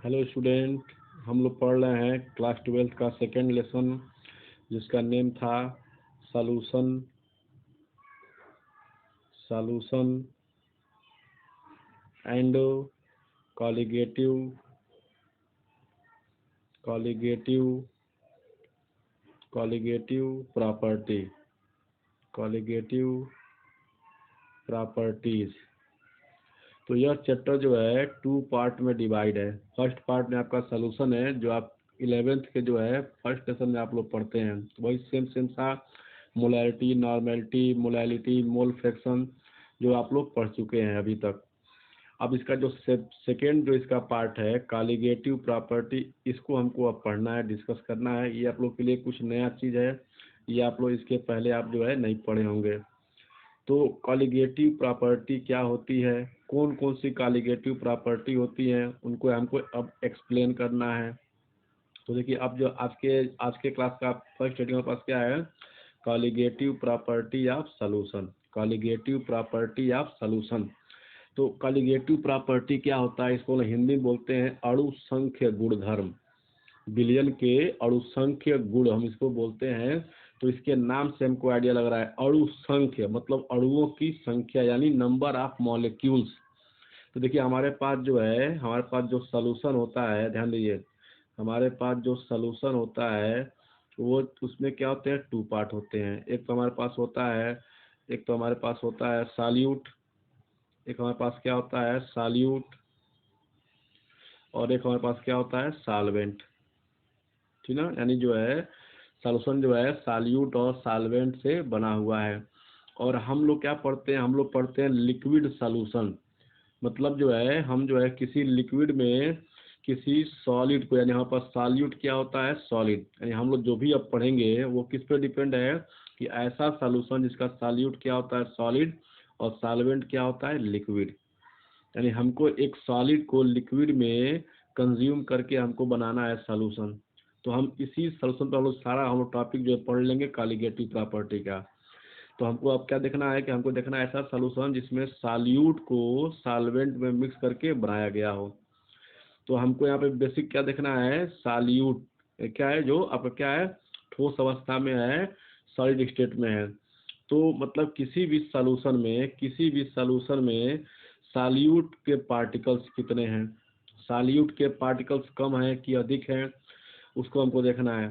Hello student, हम लोग पढ़ रहे हैं क्लास 12th का सेकेंड लेसन जिसका नेम था solution solution and colligative colligative colligative property colligative properties. तो यह चैप्टर जो है 2 पार्ट में डिवाइड है। फर्स्ट पार्ट में आपका सॉल्यूशन है जो आप 11th के जो है फर्स्ट लेसन में आप लोग पढ़ते हैं। वही सेम सा molarity, normality, molality, mole fraction जो आप लोग पढ़ चुके हैं अभी तक। अब इसका जो सेकेंड जो इसका पार्ट है कॉलिगेटिव प्रॉपर्टी, इसको हमको अब पढ़ना है, डिस्कस करना है। ये आप लोग के लिए कुछ नया चीज़ है, ये आप लोग इसके पहले आप जो है नहीं पढ़े होंगे। तो कॉलिगेटिव प्रॉपर्टी क्या होती है, कौन कौन सी कॉलिगेटिव प्रॉपर्टी होती है, उनको हमको अब एक्सप्लेन करना है। तो देखिए, अब जो आज के क्लास का फर्स्ट स्टडी हमारे पास क्या है, colligative property of solution. Colligative property of solution. तो कॉलिगेटिव प्रॉपर्टी क्या होता है, इसको हिंदी में बोलते हैं अणुसंख्य गुणधर्म। बिलियन के अणुसंख्य गुण हम इसको बोलते हैं। तो इसके नाम से हमको आइडिया लग रहा है, अणुसंख्य मतलब अणुओं की संख्या, यानी नंबर ऑफ मॉलिक्यूल्स। तो देखिए, हमारे पास जो सॉल्यूशन होता है, ध्यान दीजिए, हमारे पास जो सॉल्यूशन होता है वो उसमें क्या होते हैं, 2 पार्ट होते हैं। एक तो हमारे पास होता है सॉल्यूट, एक हमारे पास क्या होता है सॉल्यूट, और एक हमारे पास क्या होता है सॉल्वेंट। ठीक ना, यानी जो है सॉल्यूशन जो है सॉल्यूट और सॉल्वेंट से बना हुआ है। और हम लोग क्या पढ़ते हैं, हम लोग पढ़ते हैं लिक्विड सॉल्यूशन। मतलब जो है हम जो है किसी लिक्विड में किसी सॉलिड को, यानी हमारे पास सॉल्यूट क्या होता है सॉलिड, यानी हम लोग जो भी अब पढ़ेंगे वो किस पे डिपेंड है कि ऐसा सॉल्यूशन जिसका सॉल्यूट क्या होता है सॉलिड और सॉल्वेंट क्या होता है लिक्विड। यानी हमको एक सॉलिड को लिक्विड में कंज्यूम करके हमको बनाना है सॉल्यूशन। तो हम इसी सॉल्यूशन पर हम लोग टॉपिक जो है पढ़ लेंगे कॉलिगेटिव प्रॉपर्टी का। तो हमको अब क्या देखना है कि हमको देखना है ऐसा सॉल्यूशन जिसमें सॉल्यूट को सॉल्वेंट में मिक्स करके बनाया गया हो। तो हमको यहाँ पे बेसिक क्या देखना है, सॉल्यूट क्या है, जो आपका क्या है ठोस अवस्था में है, सॉलिड स्टेट में है। तो मतलब किसी भी सॉल्यूशन में सॉल्यूट के पार्टिकल्स कितने हैं, सॉल्यूट के पार्टिकल्स कम है कि अधिक है, उसको हमको देखना है।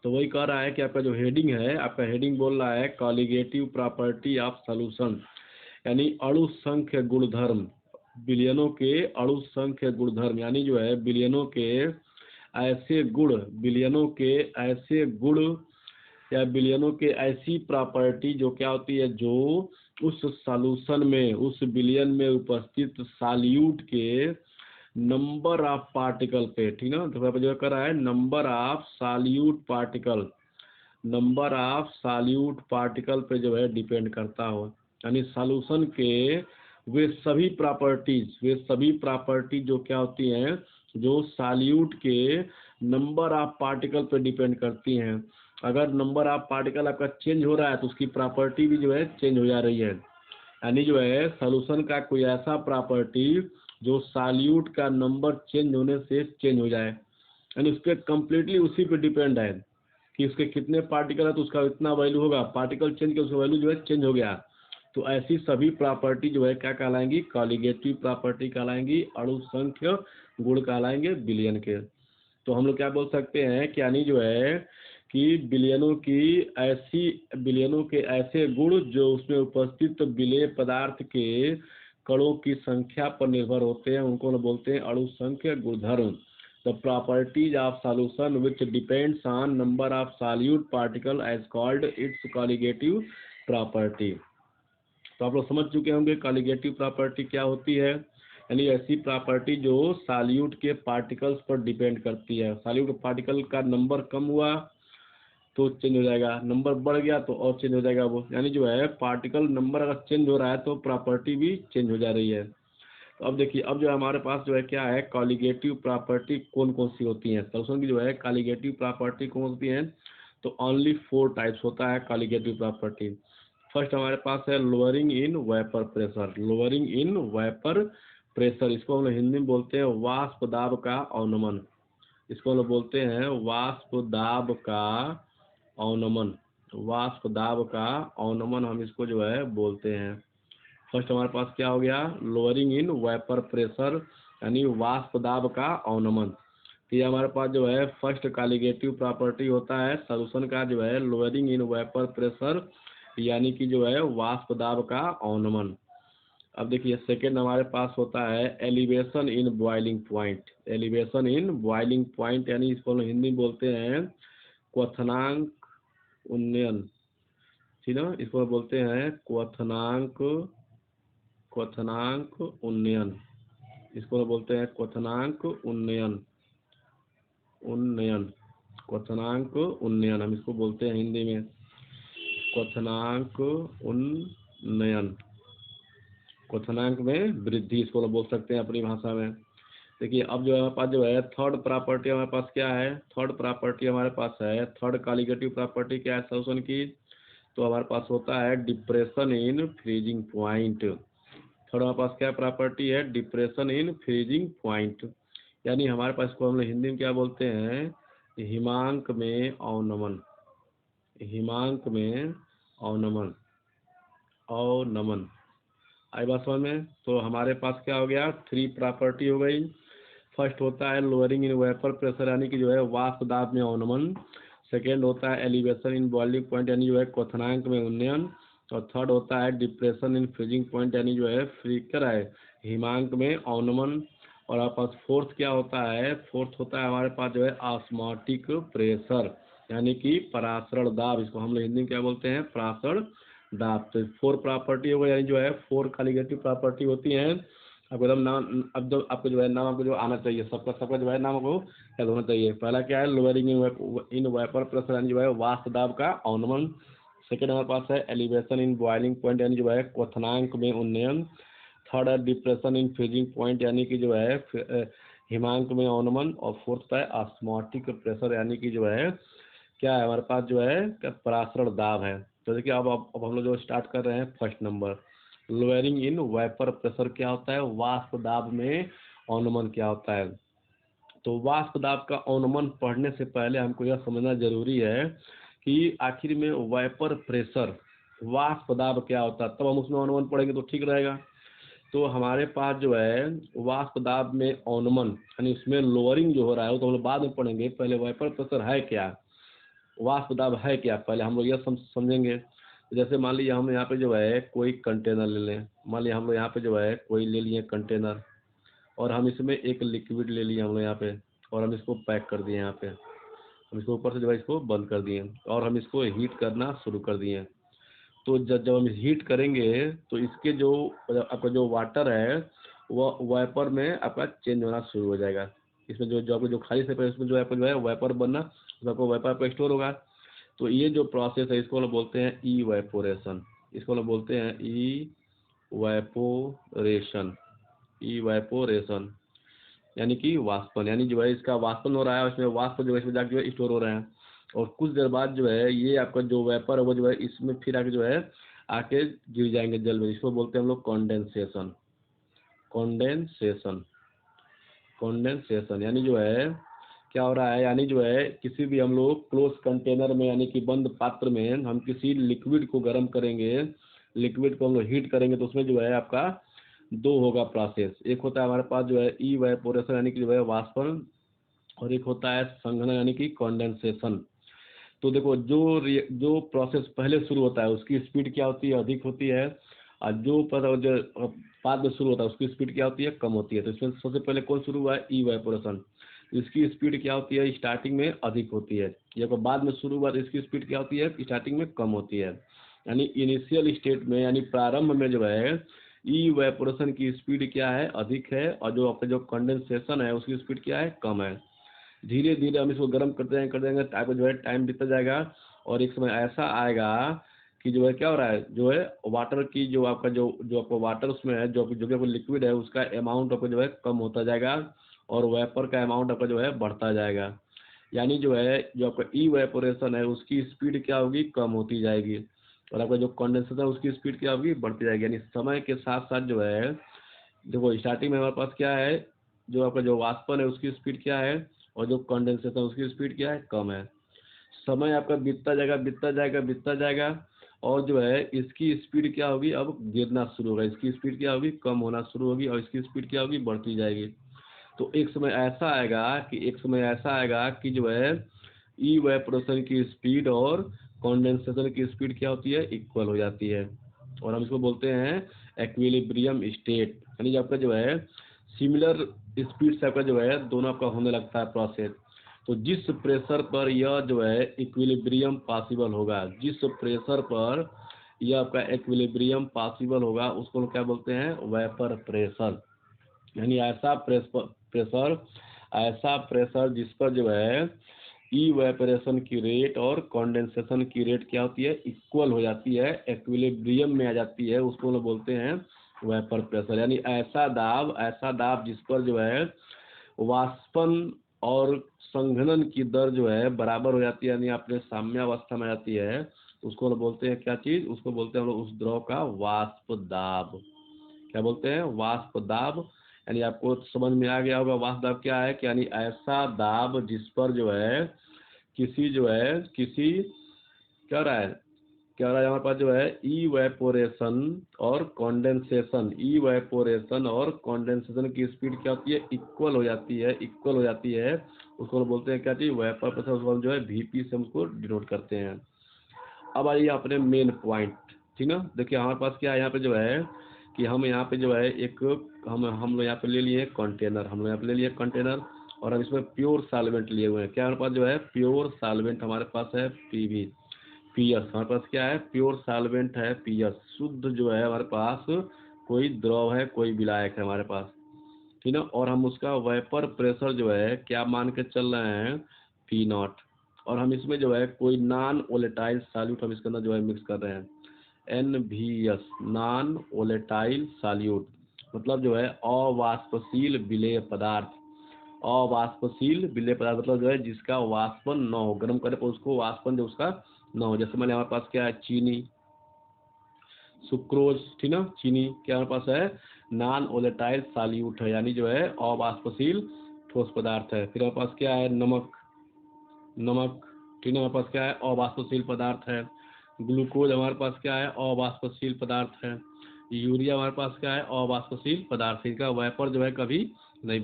तो वही कह रहा है कि आपका जो हेडिंग है, आपका हेडिंग बोल रहा है कॉलिगेटिव प्रॉपर्टी ऑफ सॉल्यूशन, यानी अणुसंख्य गुणधर्म, बिलियनों के अणुसंख्य गुणधर्म, यानी जो है बिलियनों के ऐसे गुण या बिलियनों के ऐसी प्रॉपर्टी जो क्या होती है, जो उस सॉल्यूशन में, उस बिलियन में उपस्थित सॉल्यूट के नंबर ऑफ पार्टिकल पे, ठीक ना, तो जो कर रहा है नंबर ऑफ सॉल्यूट पार्टिकल पे जो है डिपेंड करता हो। यानी सॉल्यूशन के वे सभी प्रॉपर्टी जो क्या होती हैं, जो सॉल्यूट के नंबर ऑफ पार्टिकल पे डिपेंड करती हैं। अगर नंबर ऑफ पार्टिकल आपका चेंज हो रहा है तो उसकी प्रॉपर्टी भी जो है चेंज हो जा रही है। यानी जो है सॉल्यूशन का कोई ऐसा प्रॉपर्टी जो सॉल्यूट का नंबर चेंज होने से चेंज हो जाए, यानी उसके कम्प्लीटली उसी पे डिपेंड है कि उसके कितने पार्टिकल है तो उसका इतना वैल्यू होगा, पार्टिकल चेंज किया उसका वैल्यू जो है चेंज हो गया। तो ऐसी सभी प्रॉपर्टी जो है क्या कहलाएंगी, कॉलिगेटिव प्रॉपर्टी कहलाएंगी, अणुसंख्य गुण कहलाएंगे बिलियन के। तो हम लोग क्या बोल सकते हैं कि यानी जो है कि बिलियनों के ऐसे गुण जो उसमें उपस्थित विलेय पदार्थ के कणों की संख्या पर निर्भर होते हैं, उनको बोलते हैं अणुसंख्य गुणधर्म। The properties of solution which depends on number of solute particle as called its colligative property। तो आप लोग समझ चुके होंगे कॉलिगेटिव प्रॉपर्टी क्या होती है, यानी ऐसी प्रॉपर्टी जो सॉल्यूट के पार्टिकल्स पर डिपेंड करती है। सॉल्यूट पार्टिकल का नंबर कम हुआ तो चेंज हो जाएगा, नंबर बढ़ गया तो और चेंज हो जाएगा वो, यानी जो है पार्टिकल नंबर अगर चेंज हो रहा है तो प्रॉपर्टी भी चेंज हो जा रही है। तो अब देखिए, अब जो हमारे पास जो है क्या है, कॉलिगेटिव प्रॉपर्टी कौन कौन सी होती हैं, सॉल्यूशन की जो है कॉलिगेटिव प्रॉपर्टी कौन होती हैं। तो ओनली 4 टाइप्स होता है कॉलिगेटिव प्रॉपर्टी। फर्स्ट हमारे पास है लोअरिंग इन वेपर प्रेशर, इसको हम लोग हिंदी में बोलते हैं वाष्प दाब का अवनमन। इसको हम लोग बोलते हैं वाष्प दाब का अवनमन। वाष्प दाब का अवनमन हम इसको जो है बोलते हैं। फर्स्ट हमारे पास क्या हो गया, लोअरिंग इन वेपर प्रेशर यानी वाष्प दाब का अवनमन। तो ये हमारे पास जो है फर्स्ट कॉलिगेटिव प्रॉपर्टी होता है सॉल्यूशन का जो है लोअरिंग इन वेपर प्रेशर यानी कि जो है वाष्प दाब का अवनमन। अब देखिए सेकेंड हमारे पास होता है elevation in boiling point. Elevation in boiling point यानी इसको हम हिंदी में बोलते हैं क्वथनांक उन्नयन, ठीक है ना। इसको बोलते हैं क्वथनांक उन्नयन। इसको बोलते हैं क्वथनांक उन्नयन, उन्नयन, क्वथनांक उन्नयन हम इसको बोलते हैं हिंदी में क्वथनांक उन्नयन। क्वथनांक में वृद्धि इसको बोल सकते हैं अपनी भाषा में। देखिए अब जो हमारे पास जो है थर्ड प्रॉपर्टी हमारे पास क्या है, थर्ड प्रॉपर्टी हमारे पास है, थर्ड कॉलिगेटिव प्रॉपर्टी क्या है सॉल्यूशन की, तो हमारे पास होता है depression in freezing point. Third हमारे पास क्या प्रॉपर्टी है, डिप्रेशन इन फ्रीजिंग पॉइंट यानी हमारे पास इसको हम लोग हिंदी में क्या बोलते हैं, हिमांक में अवनमन, हिमांक में अवनमन, अवनमन। आई बात समझ में। तो हमारे पास क्या हो गया, थ्री प्रॉपर्टी हो गई। फर्स्ट होता है लोअरिंग इन वेपर प्रेशर यानी कि जो है वाष्प दाब में अवनमन। सेकेंड होता है एलिवेशन इन बॉइलिंग पॉइंट यानी जो है क्वथनांक में उन्नयन। और थर्ड होता है डिप्रेशन इन फ्रीजिंग पॉइंट यानी जो है फ्रीकर है हिमांक में अवनमन। और हमारे पास फोर्थ क्या होता है, फोर्थ होता है हमारे पास जो है ऑस्मोटिक प्रेशर यानी कि परासरण दाब। इसको हम लोग हिंदी में क्या बोलते हैं, परासरण दाब। तो फोर प्रॉपर्टी हो गई यानी जो है फोर कॉलिगेटिव प्रॉपर्टी होती हैं। आपको एकदम नाम, अब जो आपको जो है नाम आपको जो आना चाहिए, सबका सबका जो है नाम आपको याद होना चाहिए। पहला क्या है, लोअरिंग इन वेपर प्रेशर यानी जो है वाष्प दाब का अवनमन। सेकेंड हमारे पास है एलिवेशन इन बॉइलिंग पॉइंट यानी जो है क्वथनांक में उन्नयन। थर्ड है डिप्रेशन इन फ्रीजिंग पॉइंट यानी कि जो है हिमांक में अवनमन। और फोर्थ है ऑस्मोटिक प्रेशर यानी कि जो है क्या है हमारे पास जो है परासरण दाब है। तो देखिए अब हम लोग जो स्टार्ट कर रहे हैं first number, lowering in vapour pressure क्या होता है, वाष्प दाब में अवनमन क्या होता है। तो वाष्प दाब का अवनमन पढ़ने से पहले हमको यह समझना जरूरी है कि आखिर में वेपर प्रेशर वाष्प दाब क्या होता है, तब हम उसमें अवनमन पढ़ेंगे तो ठीक रहेगा। तो हमारे पास जो है वाष्प दाब में अवनमन यानी उसमें लोअरिंग जो हो रहा है वो तो हम लोग बाद में पढ़ेंगे, पहले वेपर प्रेशर है क्या, वाष्प दाब है क्या, पहले हम लोग यह समझेंगे। जैसे मान लीजिए हम यहाँ पे जो है कोई कंटेनर ले लें, मान लीजिए हम लोग यहाँ पे जो है कोई ले लिए कंटेनर और हम इसमें एक लिक्विड ले लिए हम लोग यहाँ पे और हम इसको पैक कर दिए, यहाँ पे हम इसको ऊपर से जो है इसको बंद कर दिए और हम इसको हीट करना शुरू कर दिए। तो जब हम हीट करेंगे तो इसके जो आपका जो वाटर है वह वेपर में आपका चेंज होना शुरू हो जाएगा। इसमें जो जो आपको जो खाली से इसमें जो आपको जो है वेपर बनना, आपको वेपर पर स्टोर होगा। तो ये जो प्रोसेस है इसको हम लोग बोलते हैं इवेपोरेशन, इसको हम लोग बोलते हैं इवेपोरेशन, इवेपोरेशन यानी कि वाष्पन, यानी जो है इसका वाष्पन हो रहा है, उसमें वाष्प जो है इसमें जाके जो है स्टोर हो रहे हैं और कुछ देर बाद जो है ये आपका जो वेपर है वो जो है इसमें फिर आके जो है आके गिर जाएंगे जल में, इसको बोलते हैं हम लोग कंडेंसेशन, कंडेंसेशन, कंडेंसेशन यानी जो है क्या हो रहा है, यानी जो है किसी भी हम लोग क्लोज कंटेनर में यानी कि बंद पात्र में हम किसी लिक्विड को गर्म करेंगे, लिक्विड को हम लोग हीट करेंगे तो उसमें जो है आपका दो होगा प्रोसेस, एक होता है हमारे पास जो है इवेपोरेशन यानी कि जो है वाष्पन और एक होता है संघनन यानी कि कंडेंसेशन। तो देखो जो प्रोसेस पहले शुरू होता है उसकी स्पीड क्या होती है, अधिक होती है, और जो बाद में शुरू होता है उसकी स्पीड क्या होती है, कम होती है। तो इसमें सबसे पहले कौन शुरू हुआ है, इवेपोरेशन, इसकी स्पीड क्या होती है, स्टार्टिंग में अधिक होती है, जब बाद में शुरू हुआ तो इसकी स्पीड क्या होती है, स्टार्टिंग में कम होती है। यानी इनिशियल स्टेट में यानी प्रारंभ में जो है इवेपोरेशन की स्पीड क्या है, अधिक है, और जो आपका जो कंडेंसेशन है उसकी स्पीड क्या है, कम है। धीरे धीरे हम इसको गर्म करते जाएंगे आपको जो है टाइम बीतता जाएगा और एक समय ऐसा आएगा कि जो है क्या हो रहा है, जो है वाटर की जो आपका जो आपका वाटर उसमें है, जो जो कि लिक्विड है उसका अमाउंट आपको जो है कम होता जाएगा और वेपर का अमाउंट आपका जो है बढ़ता जाएगा। यानी जो है जो आपका इवेपोरेशन है उसकी स्पीड क्या होगी, कम होती जाएगी और आपका जो कंडेंसेशन है उसकी स्पीड क्या होगी, बढ़ती जाएगी। यानी समय के साथ साथ जो है देखो स्टार्टिंग में हमारे पास क्या है, जो आपका जो वाष्पन है उसकी स्पीड क्या है, और जो कंडेंसेशन उसकी स्पीड क्या है, कम है। समय आपका बीतता जाएगा बीतता जाएगा बीतता जाएगा, और जो है इसकी स्पीड क्या होगी, अब गिरना शुरू होगा, इसकी स्पीड क्या होगी, कम होना शुरू होगी, और इसकी स्पीड क्या होगी, बढ़ती जाएगी। तो एक समय ऐसा आएगा कि जो है इवेपोरेशन की स्पीड और कंडेंसेशन की स्पीड क्या होती है, इक्वल हो जाती है, और हम इसको बोलते हैं एक्विलिब्रियम स्टेट। यानी जो आपका जो है सिमिलर स्पीड से आपका जो है दोनों आपका होने लगता है प्रोसेस। तो जिस प्रेशर पर यह जो है इक्विलिब्रियम पॉसिबल होगा, जिस प्रेशर पर यह आपका इक्विलिब्रियम पॉसिबल होगा, उसको हम क्या बोलते हैं, वेपर प्रेशर। यानी ऐसा प्रेशर जिस पर जो है इवेपोरेशन की रेट और कंडेंसेशन की रेट क्या होती है, इक्वल हो जाती है, एक्विलिब्रियम में आ जाती है, उसको हम बोलते हैं वेपर प्रेशर। यानी ऐसा दाब जिस पर जो है वाष्पन और संघनन की दर जो है बराबर हो जाती है, यानी अपने साम्यावस्था में आती है, उसको हम बोलते हैं क्या चीज, उसको बोलते हैं हम लोग उस द्रव का वाष्प दाब। क्या बोलते हैं, वाष्प दाब। यानी आपको समझ में आ गया होगा वाष्प दाब क्या है कि यानी ऐसा दाब जिस पर जो है किसी क्या रहा है हमारे पास जो है इवेपोरेशन और कंडेंसेशन की स्पीड क्या होती है, इक्वल हो जाती है। उसको हम बोलते हैं क्या चीज, वेपर प्रेशर। उसको हम जो है वीपी से हम उसको डिनोट करते हैं। अब आइए अपने मेन पॉइंट, ठीक ना। देखिए हमारे पास क्या है यहाँ पे जो है कि हम यहाँ पे जो है एक हम लोग यहाँ पे ले लिए कंटेनर, और हम इसमें प्योर सॉल्वेंट लिए हुए हैं। क्या हमारे पास जो है प्योर सॉल्वेंट हमारे पास है पीएस। हमारे पास क्या है, प्योर सॉल्वेंट है पीएस, शुद्ध जो है हमारे पास, कोई द्रव है कोई विलायक है हमारे पास, ठीक ना। और हम उसका वेपर प्रेशर जो है क्या मान के चल रहे हैं, पी नॉट। और हम इसमें जो है कोई नॉन वोलेटाइल सॉल्यूट हम इसके अंदर जो है मिक्स कर रहे हैं, NVS, नॉन वोलेटाइल सॉल्यूट, मतलब जो है अवाष्पशील विलेय पदार्थ। मतलब जो है जिसका वाष्पन न हो, गर्म करने पर उसको वाष्पन जो उसका न हो। जैसे मान हमारे पास क्या है, चीनी, सुक्रोज, ठीक ना। चीनी क्या हमारे पास है, नॉन वोलेटाइल सॉल्यूट है, यानी जो है अवाष्पशील ठोस पदार्थ है। फिर हमारे पास क्या है, नमक, ठीक है, हमारे पास क्या है, अवाष्पशील पदार्थ है। ग्लूकोज हमारे पास क्या है, अवाष्पशील पदार्थ है। यूरिया हमारे पास क्या है, अवाष्पशील पदार्थ है। इनका वेपर जो है कभी नहीं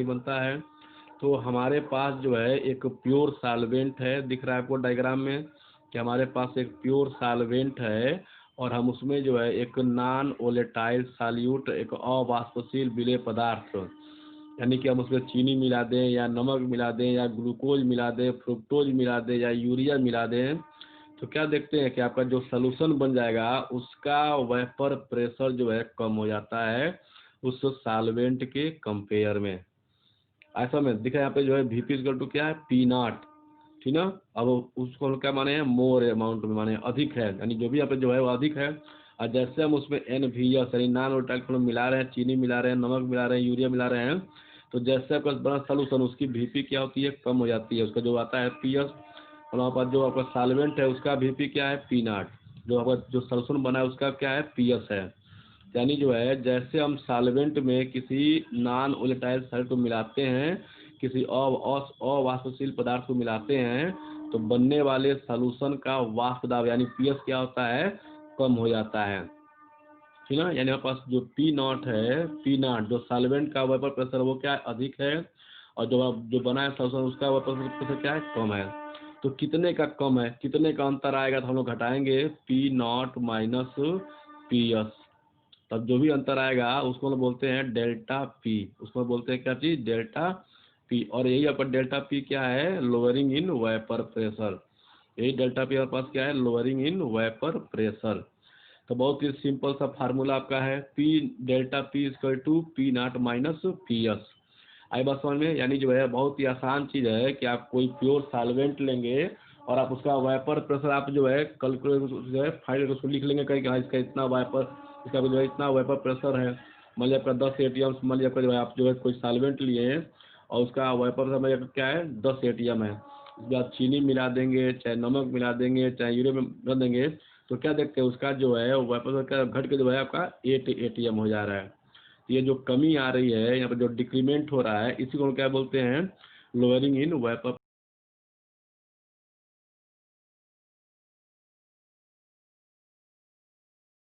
बनता है। तो हमारे पास जो है एक प्योर सॉल्वेंट है, दिख रहा है आपको डायग्राम में कि हमारे पास एक प्योर सॉल्वेंट है, और हम उसमें जो है एक नॉन वोलेटाइल सॉल्यूट, एक अवाष्पशील विलेय पदार्थ, यानी कि हम उसमें चीनी मिला दें या नमक मिला दें या ग्लूकोज मिला दें, फ्रुक्टोज मिला दें या यूरिया मिला दें, तो क्या देखते हैं कि आपका जो सॉल्यूशन बन जाएगा उसका वेपर प्रेशर जो है कम हो जाता है उस सॉल्वेंट के कंपेयर में। ऐसा में दिखा यहाँ पे जो है VP इक्वल टू क्या है, पी नॉट, ठीक ना। अब उसको हम क्या माने हैं, मोर अमाउंट में माने, अधिक है, यानी जो भी यहाँ पे जो है वो अधिक है। और जैसे हम उसमें NVS यानी नॉन वोलेटाइल हम मिला रहे हैं, चीनी मिला रहे हैं, नमक मिला रहे हैं, यूरिया मिला रहे हैं, तो जैसे आपका बड़ा सोल्यूशन उसकी VP क्या होती है, कम हो जाती है। उसका जो आता है PS, और वहाँ पर जो आपका सॉल्वेंट है उसका VP क्या है, पी नॉट। जो आपका जो सोल्यूशन बना है उसका क्या है, PS है। यानी जो है जैसे हम सॉल्वेंट में किसी नॉन वोलेटाइल सॉल्यूट को मिलाते हैं, किसी अवाष्पशील पदार्थ को मिलाते हैं, तो बनने वाले सॉल्यूशन का वाष्प दाब यानी PS क्या होता है, कम हो जाता है, ठीक है। यानी हमारे पास जो पी नॉट है, पी नॉट जो सॉल्वेंट का वेपर प्रेशर वो क्या है, अधिक है, और जो बना है सॉल्यूशन उसका वेपर प्रेशर क्या है, कम है। तो कितने का कम है, कितने का अंतर आएगा, तो हम लोग घटाएंगे पी नॉट माइनस PS, तब जो भी अंतर आएगा उसको हम बोलते हैं डेल्टा पी। उसको बोलते हैं क्या चीज, डेल्टा पी। और यही आपका डेल्टा पी क्या है, लोअरिंग इन वेपर प्रेशर। यही डेल्टा पी हमारे पास क्या है, लोअरिंग इन वेपर प्रेशर। तो बहुत ही सिंपल सा फार्मूला आपका है, P delta P equal to P naught minus PS। आई बात समझ में। यानी जो है बहुत ही आसान चीज है कि आप कोई प्योर सॉल्वेंट लेंगे और आप उसका वेपर प्रेशर आप जो है कैलकुलेट जो है फाइल उसको लिख लेंगे कहीं कि हाँ इसका इतना वेपर, इसका जो है इतना वेपर प्रेशर है। मान लीजिए आपका 10 ATM, मान लीजिए आपका जो है आप जो है कोई सॉल्वेंट लिए हैं और उसका वेपर प्रेशर क्या है, 10 ATM है। उसके बाद चीनी मिला देंगे, चाहे नमक मिला देंगे, चाहे यूरिया मिला देंगे, तो क्या देखते हैं उसका जो है वेपर का घट के जो है आपका 8 atm हो जा रहा है। ये जो कमी आ रही है यहाँ पर जो डिक्रीमेंट हो रहा है इसी को हम क्या बोलते हैं, लोअरिंग इन वेपर